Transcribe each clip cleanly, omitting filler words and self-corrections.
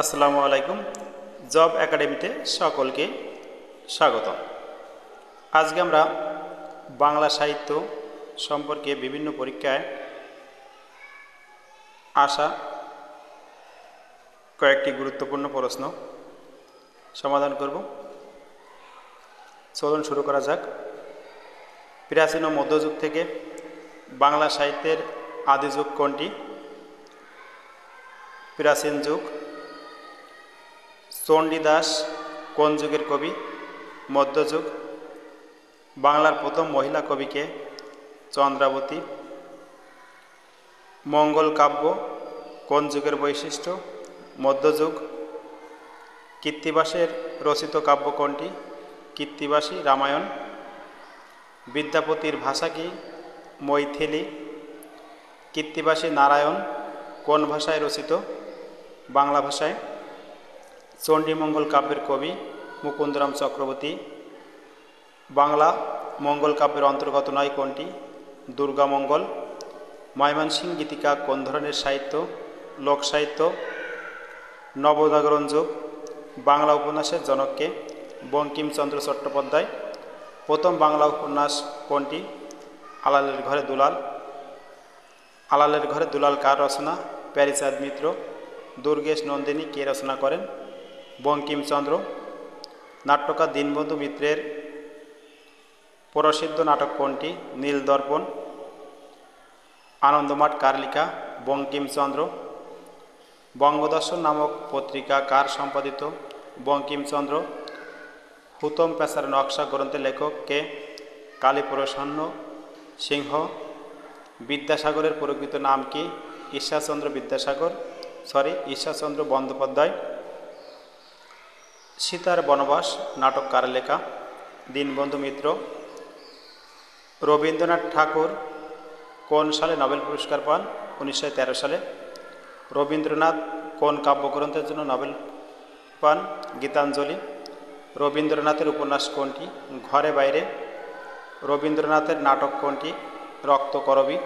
আসসালামু আলাইকুম। জব একাডেমিতে সকলকে স্বাগতম। আজকে আমরা বাংলা সাহিত্য সম্পর্কে বিভিন্ন পরীক্ষায় আসা কয়েকটি গুরুত্বপূর্ণ প্রশ্ন সমাধান করব। চলুন শুরু করা যাক। প্রাচীন ও মধ্যযুগ থেকে বাংলা সাহিত্যের আদি যুগ কোনটি? প্রাচীন যুগ। চণ্ডীদাস কোন যুগের কবি? মধ্যযুগ। বাংলার প্রথম মহিলা কবিকে? চন্দ্রাবতী। মঙ্গল কাব্য কোন যুগের বৈশিষ্ট্য? মধ্যযুগ। কৃত্তিবাসের রচিত কাব্য কোনটি? কৃত্তিবাসী রামায়ণ। বিদ্যাপতির ভাষা কি? মৈথিলী। কৃত্তিবাসী নারায়ণ কোন ভাষায় রচিত? বাংলা ভাষায়। চণ্ডীমঙ্গল কাব্যের কবি মুকুন্দরাম চক্রবর্তী। বাংলা মঙ্গল কাব্যের অন্তর্গত নয় কোনটি? দুর্গামঙ্গল। ময়মনসিংহ গীতিকা কোন ধরনের সাহিত্য? লোক সাহিত্য। নবজাগরণ যুগ বাংলা উপন্যাসের জনককে? বঙ্কিমচন্দ্র চট্টোপাধ্যায়। প্রথম বাংলা উপন্যাস কোনটি? আলালের ঘরে দুলাল। আলালের ঘরে দুলাল কার রচনা? প্যারীচাঁদ মিত্র। দুর্গেশ নন্দিনী কে রচনা করেন? বঙ্কিমচন্দ্র। নাট্যকার দীনবন্ধু মিত্রের প্রসিদ্ধ নাটক কোনটি? নীলদর্পণ। আনন্দমাঠ কার লেখা? বঙ্কিমচন্দ্র। বঙ্গদর্শন নামক পত্রিকা কার সম্পাদিত? বঙ্কিমচন্দ্র। হুতম প্যাঁচার নকশা গ্রন্থের লেখক কে? কালীপ্রসন্ন সিংহ। বিদ্যাসাগরের প্রকৃত নাম কি? ঈশ্বরচন্দ্র বন্দ্যোপাধ্যায়। সীতার বনবাস নাটক কার লেখা? দীনবন্ধু মিত্র। রবীন্দ্রনাথ ঠাকুর কোন সালে নোবেল পুরস্কার পান? 1913 সালে। রবীন্দ্রনাথ কোন কাব্যগ্রন্থের জন্য নোবেল পান? গীতাঞ্জলি। রবীন্দ্রনাথের উপন্যাস কোনটি? ঘরে বাইরে। রবীন্দ্রনাথের নাটক কোনটি? রক্তকরবী।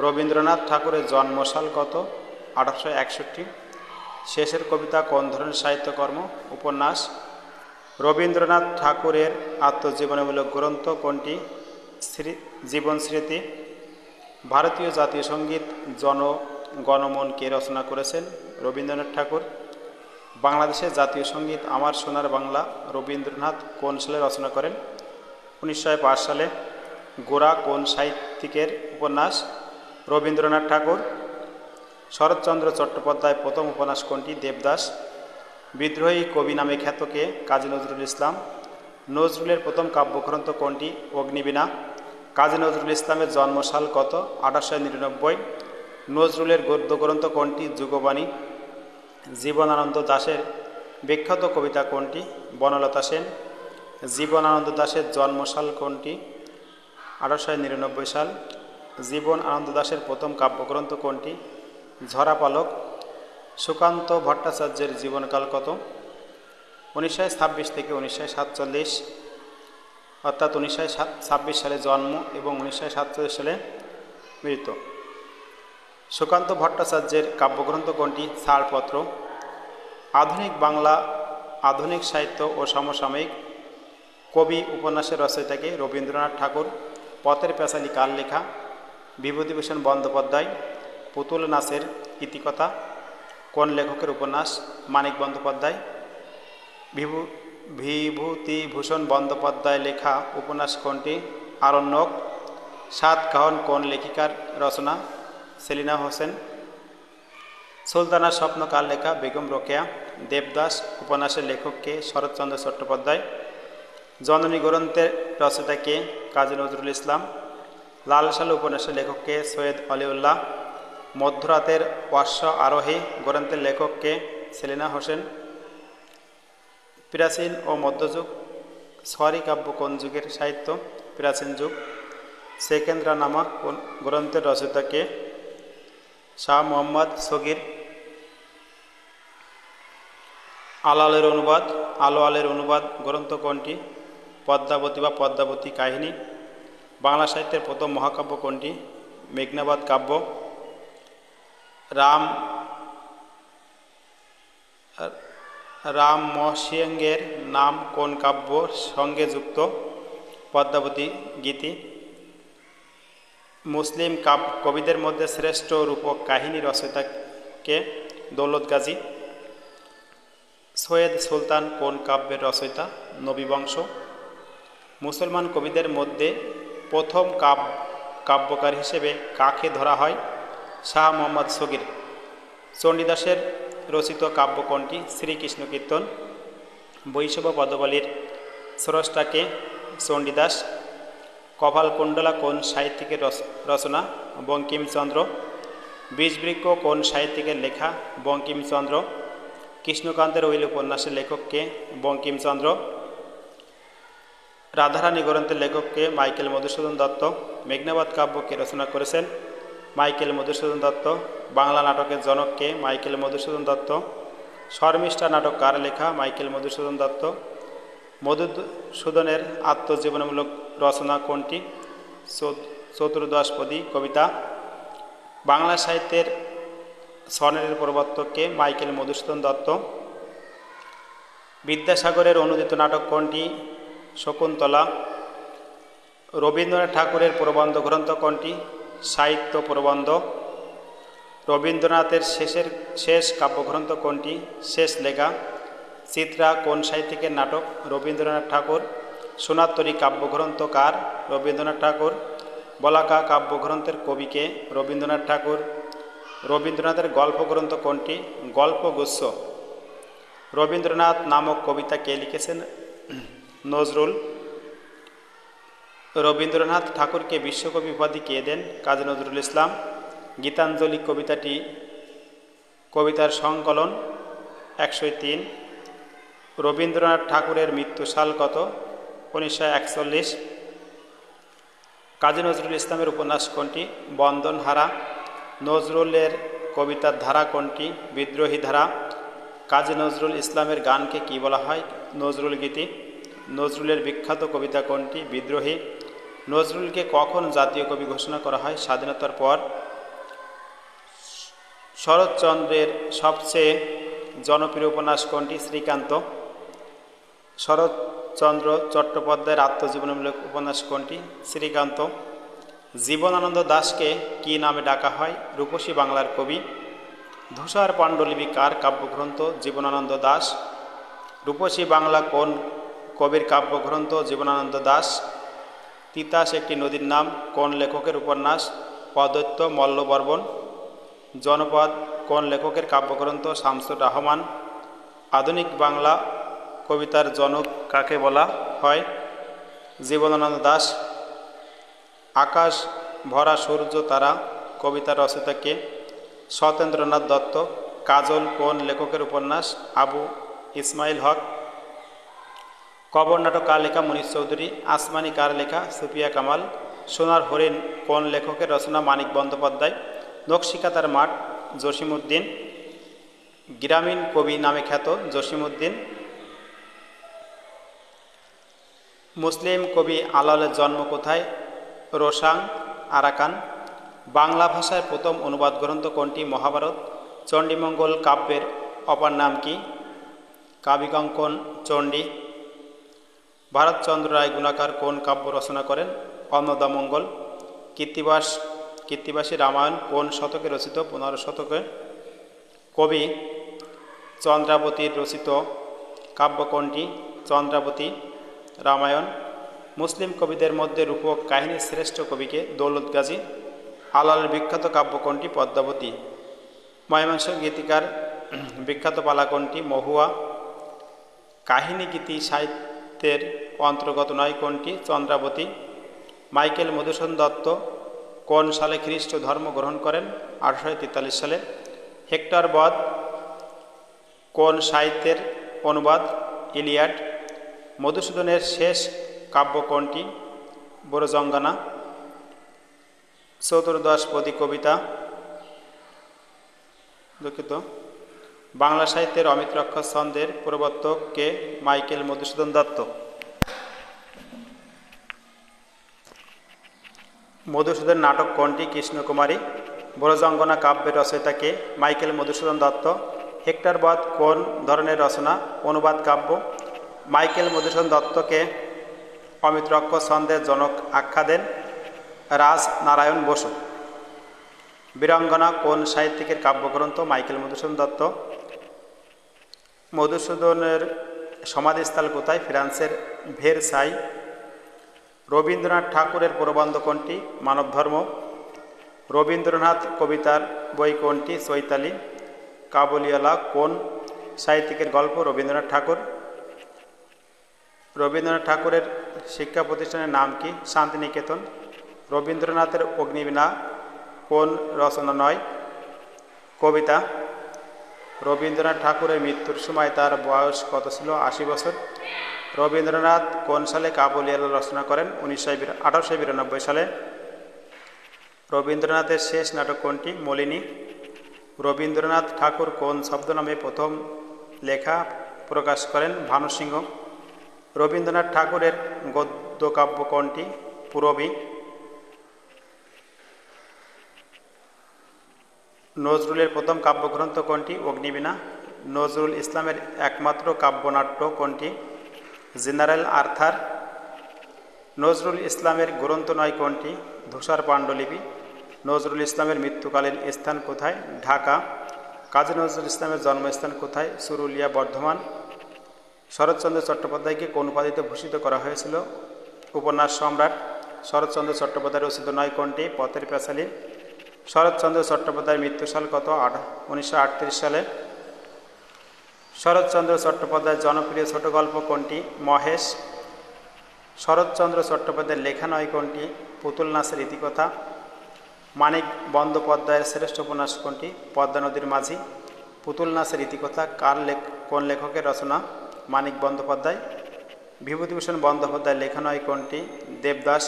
রবীন্দ্রনাথ ঠাকুরের জন্মসাল কত? 1861। শেষের কবিতা কোন ধরনের সাহিত্যকর্ম? উপন্যাস। রবীন্দ্রনাথ ঠাকুরের আত্মজীবনীমূলক গ্রন্থ কোনটি? জীবন স্মৃতি। ভারতীয় জাতীয় সঙ্গীত জনগণমন কে রচনা করেছেন? রবীন্দ্রনাথ ঠাকুর। বাংলাদেশের জাতীয় সঙ্গীত আমার সোনার বাংলা রবীন্দ্রনাথ কোন সালে রচনা করেন? 1905 সালে। গোরা কোন সাহিত্যিকের উপন্যাস? রবীন্দ্রনাথ ঠাকুর। শরৎচন্দ্র চট্টোপাধ্যায় প্রথম উপন্যাস কোনটি? দেবদাস। বিদ্রোহী কবি নামে খ্যাত কে? কাজী নজরুল ইসলাম। নজরুলের প্রথম কাব্যগ্রন্থ কোনটি? অগ্নিবীণা। কাজী নজরুল ইসলামের জন্মসাল কত? 1899। নজরুলের গদ্যগ্রন্থ কোনটি? যুগবাণী। জীবনানন্দ দাশের বিখ্যাত কবিতা কোনটি? বনলতা সেন। জীবনানন্দ দাশের জন্মসাল কোনটি? 1899 সাল। জীবন আনন্দ দাশের প্রথম কাব্যগ্রন্থ কোনটি? ঝরা পালক। সুকান্ত ভট্টাচার্যের জীবনকাল কত? 1926 থেকে 1947, অর্থাৎ 1926 সালে জন্ম এবং 1947 সালে মৃত্যু। সুকান্ত ভট্টাচার্যের কাব্যগ্রন্থ কোনটি? ছাড়পত্র। আধুনিক বাংলা আধুনিক সাহিত্য ও সমসাময়িক কবি উপন্যাসের রচয়িতাকে? রবীন্দ্রনাথ ঠাকুর। পথের পাঁচালী কার লেখা? বিভূতিভূষণ বন্দ্যোপাধ্যায়। পুতুল নাচের ইতিকথা কোন লেখকের উপন্যাস? মানিক বন্দ্যোপাধ্যায়। বিভূতিভূষণ বন্দ্যোপাধ্যায় লেখা উপন্যাস কোনটি? আরণ্যক। সাতকাহন কোন লেখিকার রচনা? সেলিনা হোসেন। সুলতানার স্বপ্ন কার লেখা? বেগম রোকেয়া। দেবদাস উপন্যাসের লেখক কে? শরৎচন্দ্র চট্টোপাধ্যায়। জননী গ্রন্থের রচয়িতা কে? কাজী নজরুল ইসলাম। লাল সালু উপন্যাসের লেখক কে? সৈয়দ অলিউল্লাহ। মধ্যরাতের অশ্ব আরোহী গ্রন্থের লেখক কে? সেলিনা হোসেন। প্রাচীন ও মধ্যযুগ সোয়ারি কাব্য কোন যুগের সাহিত্য? প্রাচীন যুগ। সেকেন্দ্রানামা কোন গ্রন্থের রচয়িতা কে? শাহ মোহাম্মদ সগির। আলোয়ালের অনুবাদ গ্রন্থ কোনটি? পদ্মাবতী বা পদ্মাবতী কাহিনী। বাংলা সাহিত্যের প্রথম মহাকাব্য কোনটি? মেঘনাবাদ কাব্য। রাম রামমোহনসিংহের নাম কোন কাব্য সঙ্গে যুক্ত? পদ্মাবতী গীতি। মুসলিম কবিদের মধ্যে শ্রেষ্ঠ রূপক কাহিনী রচয়িতাকে? দৌলত গাজী। সৈয়দ সুলতান কোন কাব্যের রচয়িতা? নবীবংশ। মুসলমান কবিদের মধ্যে প্রথম কাব্যকার হিসেবে কাকে ধরা হয়? শাহ মোহাম্মদ সগির। চণ্ডীদাসের রচিত কাব্য কোনটি? শ্রীকৃষ্ণ কীর্তন। বৈষ্ণব পদবলীর স্রষ্টাকে? চণ্ডীদাস। কপালকুণ্ডলা কোন সাহিত্যিকের রচনা? বঙ্কিমচন্দ্র। বীজবৃক্ষ কোন সাহিত্যিকের লেখা? বঙ্কিমচন্দ্র। কৃষ্ণকান্তের উইল উপন্যাসের লেখককে? বঙ্কিমচন্দ্র। রাধারানী গ্রন্থের লেখককে? মাইকেল মধুসূদন দত্ত। মেঘনাবাদ কাব্যকে রচনা করেছেন? মাইকেল মধুসূদন দত্ত। বাংলা নাটকের জনককে? মাইকেল মধুসূদন দত্ত। শর্মিষ্ঠা নাটক কার লেখা? মাইকেল মধুসূদন দত্ত। মধুসূদনের আত্মজীবনীমূলক রচনা কোনটি? চতুর্দশপদী কবিতা। বাংলা সাহিত্যের সনেটের প্রবর্তককে? মাইকেল মধুসূদন দত্ত। বিদ্যাসাগরের অনুদিত নাটক কোনটি? শকুন্তলা। রবীন্দ্রনাথ ঠাকুরের প্রবন্ধ গ্রন্থ কোনটি? সাহিত্য প্রবন্ধ। রবীন্দ্রনাথের শেষ কাব্যগ্রন্থ কোনটি? শেষ লেখা। চিত্রা কোন সাহিত্যিকের নাটক? রবীন্দ্রনাথ ঠাকুর। সোনাতরী কাব্যগ্রন্থ কার? রবীন্দ্রনাথ ঠাকুর। বলাকা কাব্যগ্রন্থের কবিকে? রবীন্দ্রনাথ ঠাকুর। রবীন্দ্রনাথের গল্পগ্রন্থ কোনটি? গল্পগুচ্ছ। রবীন্দ্রনাথ নামক কবিতা কে লিখেছেন? নজরুল। রবীন্দ্রনাথ ঠাকুরকে বিশ্বকবি উপাধি কে দেন? কাজী নজরুল ইসলাম। গীতাঞ্জলি কবিতার সংকলন 103। রবীন্দ্রনাথ ঠাকুরের মৃত্যু সাল কত? 1941। কাজী নজরুল ইসলামের উপন্যাস কোনটি? বন্দনহারা। নজরুলের কবিতার ধারা কোনটি? বিদ্রোহী ধারা। কাজী নজরুল ইসলামের গানকে কি বলা হয়? নজরুল গীতি। নজরুলের বিখ্যাত কবিতা কোনটি? বিদ্রোহী। নজরুলকে কখন জাতীয় কবি ঘোষণা করা হয়? স্বাধীনতার পর। শরৎচন্দ্রের সবচেয়ে জনপ্রিয় উপন্যাস কোনটি? শ্রীকান্ত। শরৎচন্দ্র চট্টোপাধ্যায়ের আত্মজীবনীমূলক উপন্যাস কোনটি? শ্রীকান্ত। জীবনানন্দ দাশকে কি নামে ডাকা হয়? রূপসী বাংলার কবি। ধূসর পাণ্ডুলিপি কার কাব্যগ্রন্থ? জীবনানন্দ দাশ। রূপসী বাংলা কোন কবির কাব্যগ্রন্থ? জীবনানন্দ দাশ। তিতাস একটি নদীর নাম কোন লেখকের উপন্যাস? অদ্বৈত মল্লবর্মণ। জনপদ কোন লেখকের কাব্যগ্রন্থ? শামসুর রহমান। আধুনিক বাংলা কবিতার জনক কাকে বলা হয়? জীবনানন্দ দাশ। আকাশ ভরা সূর্য তারা কবিতার রচয়িতাকে? সত্যেন্দ্রনাথ দত্ত। কাজল কোন লেখকের উপন্যাস? আবু ইসমাইল হক। কবর নাটক কার লেখা? মুনির চৌধুরী। আসমানি কার লেখা? সুফিয়া কামাল। সোনার হরিণ কোন লেখকের রচনা? মানিক বন্দ্যোপাধ্যায়। নকশিকাতার মাঠ জসিমউদ্দিন। গ্রামীণ কবি নামে খ্যাত? জসিমউদ্দিন। মুসলিম কবি আলাওলের জন্ম কোথায়? রোসাং, আরাকান। বাংলা ভাষায় প্রথম অনুবাদ গ্রন্থ কোনটি? মহাভারত। চণ্ডীমঙ্গল কাব্যের অপর নাম কি? কাবিকঙ্কন চণ্ডী। ভারতচন্দ্র রায় গুণাকার কোন কাব্য রচনা করেন? অন্নদামঙ্গল। কীর্তিবাসী রামায়ণ কোন শতকে রচিত? 15 শতকে। কবি চন্দ্রাবতীর রচিত কাব্য কোনটি? চন্দ্রাবতী রামায়ণ। মুসলিম কবিদের মধ্যে রূপক কাহিনীর শ্রেষ্ঠ কবিকে? দৌলত গাজী। আলাওলের বিখ্যাত কাব্য কোনটি? পদ্মাবতী। ময়মনসিংহ গীতিকার বিখ্যাত পালা কোনটি? মহুয়া। কাহিনী গীতি সাহিত্যের অন্তর্গত নয় কোনটি? চন্দ্রাবতী। মাইকেল মধুসূদন দত্ত কোন সালে খ্রিস্ট ধর্ম গ্রহণ করেন? 1843 সালে। হেক্টর বধ কোন সাহিত্যের অনুবাদ? ইলিয়াড। মধুসূদনের শেষ কাব্য কোনটি? ব্রজঙ্গনা। চতুর্দশপদী কবিতা দুঃখিত বাংলা সাহিত্যের অমিত্রাক্ষর ছন্দের প্রবর্তক কে? মাইকেল মধুসূদন দত্ত। মধুসূদন নাটক কোনটি? কৃষ্ণকুমারী। ব্রজঙ্গনা কাব্যের রচয়িতা কে? মাইকেল মধুসূদন দত্ত। হেক্টর বধ কোন ধরনের রচনা? অনুবাদ কাব্য। মাইকেল মধুসূদন দত্তকে অমিত্রক্ষ ছন্দের জনক আখ্যা দেন? রাজনারায়ণ বসু। বীরাঙ্গনা কোন সাহিত্যিকের কাব্যগ্রন্থ? মাইকেল মধুসূদন দত্ত। মধুসূদনের সমাধিস্থল কোথায়? ফ্রান্সের ভেরসাই। রবীন্দ্রনাথ ঠাকুরের প্রবন্ধ কোনটি? মানবধর্ম। রবীন্দ্রনাথ কবিতার বই কোনটি? চৈতালি। কাবুলিওয়ালা কোন সাহিত্যিকের গল্প? রবীন্দ্রনাথ ঠাকুর। রবীন্দ্রনাথ ঠাকুরের শিক্ষা প্রতিষ্ঠানের নাম কি? শান্তিনিকেতন। রবীন্দ্রনাথের অগ্নিবীণা কোন রচনা নয়? কবিতা। রবীন্দ্রনাথ ঠাকুরের মৃত্যুর সময় তার বয়স কত ছিল? ৮০ বছর। রবীন্দ্রনাথ কোন সালে কাবুলিওয়ালা রচনা করেন? 1892 সালে। রবীন্দ্রনাথের শেষ নাটক কোনটি? মলিনী। রবীন্দ্রনাথ ঠাকুর কোন ছদ্মনামে প্রথম লেখা প্রকাশ করেন? ভানু সিংহ। রবীন্দ্রনাথ ঠাকুরের গদ্যকাব্য কোনটি? পূরবী। নজরুলের প্রথম কাব্যগ্রন্থ কোনটি? অগ্নিবীণা। নজরুল ইসলামের একমাত্র কাব্যনাট্য কোনটি? General Arthur. নজরুল ইসলামের গ্রন্থনয় কোনটি? ধূসর পাণ্ডুলিপি। নজরুল ইসলামের মৃত্যুকালীন স্থান কোথায়? ঢাকা। কাজী নজরুল ইসলামের জন্মস্থান কোথায়? চুরুলিয়া, বর্ধমান। শরৎচন্দ্র চট্টোপাধ্যায়কে কোন উপাধিতে ভূষিত করা হয়েছিল? উপন্যাস সম্রাট। শরৎচন্দ্র চট্টোপাধ্যায় রচিত নয় কোনটি? পথের পাঁচালী। শরৎচন্দ্র চট্টোপাধ্যায়ের মৃত্যুসাল কত? 1938 সালে। শরৎচন্দ্র চট্টোপাধ্যায়ের জনপ্রিয় ছোট গল্প কোনটি? মহেশ। শরৎচন্দ্র চট্টোপাধ্যায়ের লেখা নয় কোনটি? পুতুল নাচের ইতিকথা। মানিক বন্দ্যোপাধ্যায়ের শ্রেষ্ঠ উপন্যাস কোনটি? পদ্মা নদীর মাঝি। পুতুল নাচের ইতিকথা কোন লেখকের রচনা? মানিক বন্দ্যোপাধ্যায়। বিভূতিভূষণ বন্দ্যোপাধ্যায়ের লেখা নয় কোনটি? দেবদাস।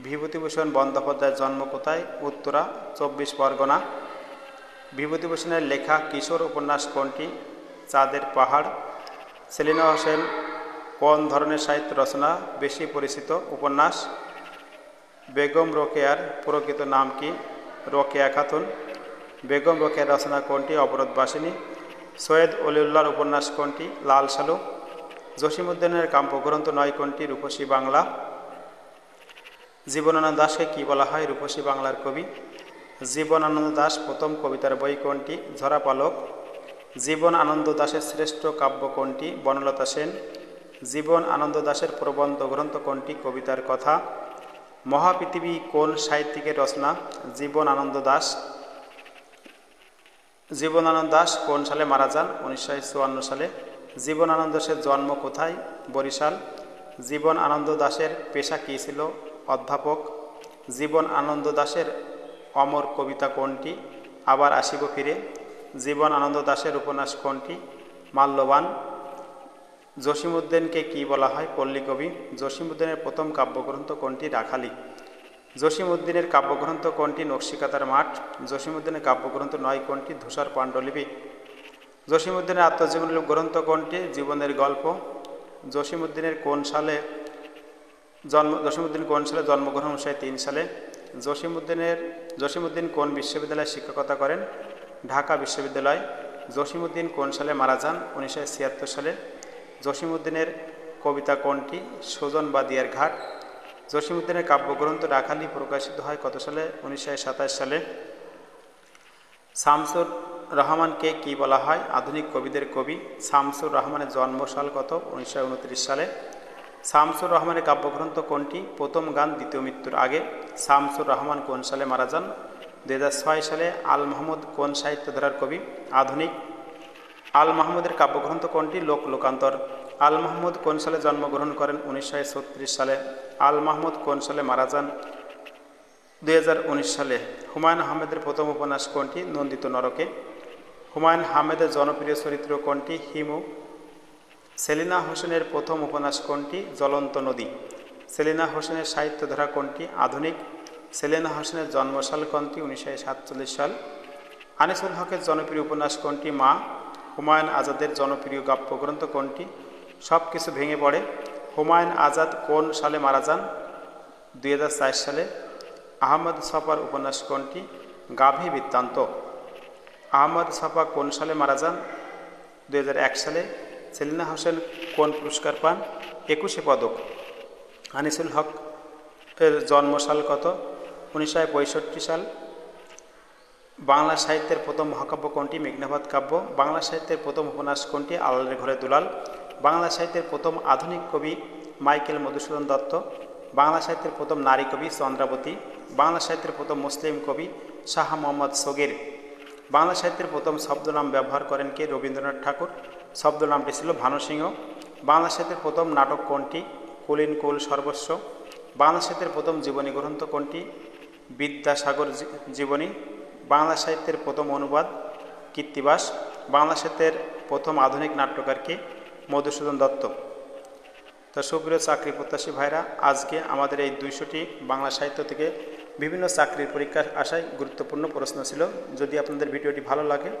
বিভূতিভূষণ বন্দ্যোপাধ্যায়ের জন্ম কোথায়? উত্তরা, 24 পরগনা। বিভূতিভূষণের লেখা কিশোর উপন্যাস কোনটি? চাঁদের পাহাড়। সেলিনা হোসেন কোন ধরনের সাহিত্য রচনা বেশি পরিচিত? উপন্যাস। বেগম রোকেয়ার প্রকৃত নাম কি? রোকেয়া খাতুন। বেগম রোকেয়ার রচনা কোনটি? অবরোধবাসিনী। সৈয়দ অলিউল্লাহর উপন্যাস কোনটি? লাল সালু। জসীমউদ্দীনের কাব্যগ্রন্থ নয় কোনটি? রূপসী বাংলা। জীবনানন্দ দাশকে কি বলা হয়? রূপসী বাংলার কবি। জীবনানন্দ দাশ প্রথম কবিতার বই কোনটি? ঝরা পালক। জীবন আনন্দ দাশের শ্রেষ্ঠ কাব্য কোনটি? বনলতা সেন। জীবন আনন্দ দাশের প্রবন্ধ গ্রন্থ কোনটি? কবিতার কথা। মহাপৃথিবী কোন সাহিত্যিকের রচনা? জীবন আনন্দ দাশ। জীবনানন্দ দাশ কোন সালে মারা যান? 1954 সালে। জীবন আনন্দ দাশের জন্ম কোথায়? বরিশাল। জীবন আনন্দ দাশের পেশা কী ছিল? অধ্যাপক। জীবন আনন্দ দাশের অমর কবিতা কোনটি? আবার আসিব ফিরে। জীবন আনন্দ দাশের উপন্যাস কোনটি? মাল্যবান। জসীমউদ্দীনকে কি বলা হয়? পল্লীকবি। জসীমউদ্দীনের প্রথম কাব্যগ্রন্থ কোনটি? রাখালি। জসীমউদ্দীনের কাব্যগ্রন্থ কোনটি? নকশিকাঁথার মাঠ। জসীমউদ্দীনের কাব্যগ্রন্থ নয় কোনটি? ধূসর পাণ্ডুলিপি। জসীমউদ্দীনের আত্মজীবনী গ্রন্থ কোনটি? জীবনের গল্প। জসীমউদ্দীন কোন সালে জন্মগ্রহণ? 1903 সালে। জসীমউদ্দীন কোন বিশ্ববিদ্যালয়ে শিক্ষকতা করেন? ঢাকা বিশ্ববিদ্যালয়। জসীমউদ্দীন কোন সালে মারা যান? 1976 সালে। জসীমউদ্দীনের কবিতা কোনটি? সুজন বা দিয়ার ঘাট। জসীমউদ্দীনের কাব্যগ্রন্থ রাখালি প্রকাশিত হয় কত সালে? 1927 সালে। শামসুর রহমানকে কি বলা হয়? আধুনিক কবিদের কবি। শামসুর রহমানের জন্মসাল কত? 1929 সালে। শামসুর রহমানের কাব্যগ্রন্থ কোনটি? প্রথম গান দ্বিতীয় মৃত্যুর আগে। শামসুর রহমান কোন সালে মারা যান? 2006 সালে। আল মাহমুদ কোন সাহিত্য ধারার কবি? আধুনিক। আল মাহমুদের কাব্যগ্রন্থ কোনটি? লোকান্তর। আল মাহমুদ কোন সালে জন্মগ্রহণ করেন? 1936 সালে। আল মাহমুদ কোন সালে মারা যান? 2019 সালে। হুমায়ুন আহমেদের প্রথম উপন্যাস কোনটি? নন্দিত নরকে। হুমায়ুন আহমেদের জনপ্রিয় চরিত্র কোনটি? হিমু। সেলিনা হোসেনের প্রথম উপন্যাস কোনটি? জ্বলন্ত নদী। সেলিনা হোসেনের সাহিত্যধারা কোনটি? আধুনিক। সেলিনা হোসেনের জন্মসাল কোনটি? 1947 সাল। আনিসুল হকের জনপ্রিয় উপন্যাস কোনটি? মা। হুমায়ুন আজাদের জনপ্রিয় কাব্যগ্রন্থ কোনটি? সব কিছু ভেঙে পড়ে। হুমায়ুন আজাদ কোন সালে মারা যান? 2004 সালে। আহমদ ছফার উপন্যাস কোনটি? গাভী বৃত্তান্ত। আহমদ ছাপা কোন সালে মারা যান? 2001 সালে। সেলিনা হোসেন কোন পুরস্কার পান? 21 পদক। আনিসুল হক এর জন্মসাল কত? 1965 সাল। বাংলা সাহিত্যের প্রথম মহাকাব্য কোনটি? মেঘনাবাদ কাব্য। বাংলা সাহিত্যের প্রথম উপন্যাস কোনটি? আলালের ঘরে দুলাল। বাংলা সাহিত্যের প্রথম আধুনিক কবি মাইকেল মধুসূদন দত্ত। বাংলা সাহিত্যের প্রথম নারী কবি চন্দ্রাবতী। বাংলা সাহিত্যের প্রথম মুসলিম কবি শাহ মোহাম্মদ সগির। বাংলা সাহিত্যের প্রথম ছদ্মনাম ব্যবহার করেন কে? রবীন্দ্রনাথ ঠাকুর। ছদ্মনামটি ছিল ভানু সিংহ। বাংলা সাহিত্যের প্রথম নাটক কোনটি? কুলীন কুল সর্বস্ব। বাংলা সাহিত্যের প্রথম জীবনী গ্রন্থ কোনটি? বিদ্যাসাগর জীবনী। বাংলা সাহিত্যের প্রথম অনুবাদ কীর্তিবাস। বাংলা সাহিত্যের প্রথম আধুনিক নাট্যকার কে? মধুসূদন দত্ত। তো সুপ্রিয় চাকরি প্রত্যাশী ভাইরা, আজকে আমাদের এই 200টি বাংলা সাহিত্য থেকে বিভিন্ন চাকরির পরীক্ষার আশায় গুরুত্বপূর্ণ প্রশ্ন ছিল। যদি আপনাদের ভিডিওটি ভালো লাগে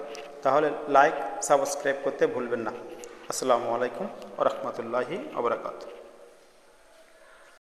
তাহলে লাইক সাবস্ক্রাইব করতে ভুলবেন না। আসসালামু আলাইকুম ওয়া রাহমাতুল্লাহি ওয়া বারাকাতুহু।